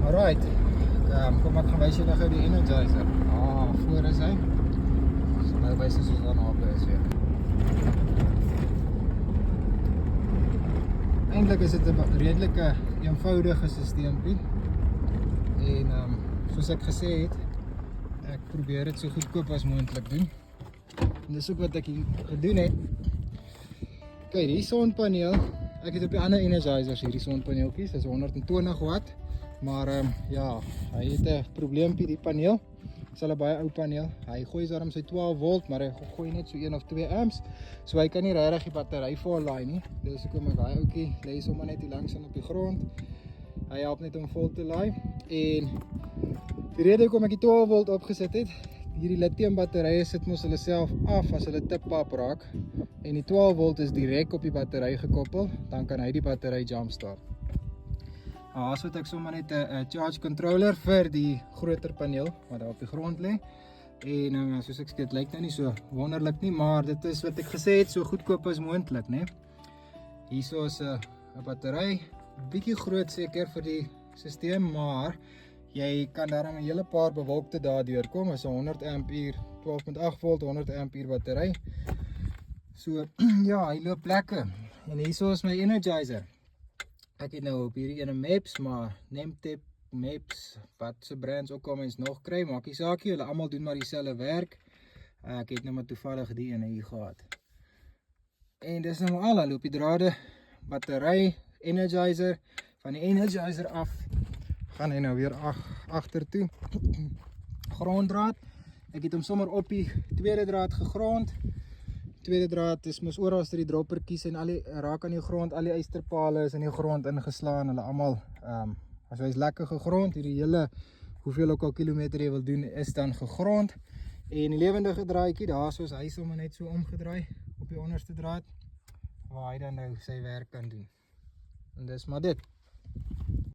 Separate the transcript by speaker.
Speaker 1: Alright, kom ek gaan wys julle gou die Energizer. Voor is hy. So nou wys ons aan hape is weer. Eintlik is dit 'n redelike eenvoudige sisteempie. En soos ek gesê het, ek probeer dit so goedkoop as moontlik doen. En dis ook wat ek hier gedoen het. Kyk, die sonpaneel, ek het op die ander Energizers hierdie sonpaneeltjies, dis 120 watt. Maar ja, hy het 'n probleempie die paneel. Dis al 'n baie ou paneel. Hy gooi daarom sy 12 volt, maar hy gooi net so 1 of 2 amps. So hy kan nie regtig die battery vol laai nie. Dis hoekom ek daai ouetjie lê sommer net hier langs op die grond. Hy help net om vol te laai. En die rede hoekom ek die 12 volt opgesit het, hierdie lithium batterye sit mos hulle self af as hulle tippap raak. En die 12 volt is direk op die battery gekoppel, dan kan hy die battery jumpstart. As het ek sommer net 'n charge controller vir die groter paneel wat daar op die grond lê. En soos ek sê, dit lyk nou nie so wonderlik nie, maar dit is wat ek gesê het, so goedkoop as moontlik, né? Hierso is 'n battery, bietjie groot seker vir die stelsel, maar jy kan daar 'n hele paar bewolkte daardeur kom. Is 'n 100 ampere, 12.8 volt, 100 ampere battery. So ja, hy loop lekker. En hierso is my Energizer. Ek het nou op hierdie ene Maps, maar Nemtep, Maps, wat se brands ook al mens nog kry, maak nie saak nie, hulle almal doen maar dieselfde werk. Ek het nou maar toevallig die ene hier gehad. En dis nou al, hy loop die drade, battery, Energizer, van die Energizer af, gaan hy nou weer agter toe. Gronddraad, ek het hom sommer op die tweede draad gegrond. Tweede draad is mos oral die droppertjies en al die raak aan die grond, al die eysterpale is in die grond ingeslaan, hulle almal, as hy is lekker gegrond, hierdie hele, hoeveel ook al kilometer jy wil doen, is dan gegrond. En die lewendige draadjie, daar soos hy sommer net so omgedraai, op die onderste draad, waar hy dan nou sy werk kan doen. En dis maar dit.